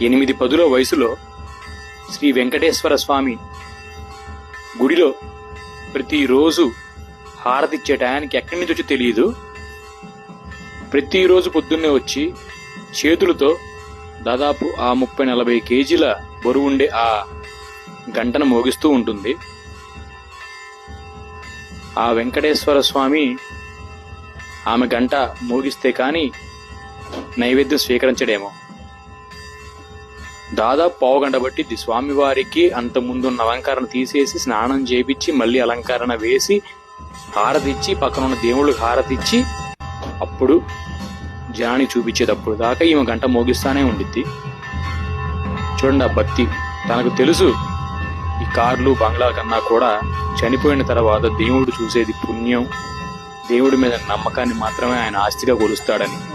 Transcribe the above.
8-10 వయసులో శ్రీ వెంకటేశ్వర స్వామి గుడిలో ప్రతిరోజు హారతిచ్చే టయానికి ఎక్కడి నుంచి వచ్చి తెలియదు. ప్రతిరోజు పొద్దున్నే వచ్చి చేతులతో దాదాపు ఆ 30-40 కేజీల బరువుండే ఆ గంటను మోగిస్తూ ఉంటుంది. ఆ వెంకటేశ్వర స్వామి ఆమె గంట మోగిస్తే కానీ నైవేద్యం స్వీకరించడేమో. దాదాపు 1/2 గంట పట్టిద్ది. స్వామివారికి అంత ముందున్న అలంకరణ తీసేసి స్నానం చేపించి మళ్ళీ అలంకరణ వేసి హారతిచ్చి పక్కన ఉన్న దేవుళ్ళకి హారతిచ్చి అప్పుడు జనానికి చూపించేటప్పుడు దాకా ఈమె గంట మోగిస్తానే ఉండిద్ది. చూడండి ఆ భక్తి. తనకు తెలుసు ఈ కార్లు బంగ్లా కన్నా కూడా చనిపోయిన తర్వాత దేవుడు చూసేది పుణ్యం, దేవుడి మీద నమ్మకాన్ని మాత్రమే ఆయన ఆస్తిగా కొలుస్తాడని.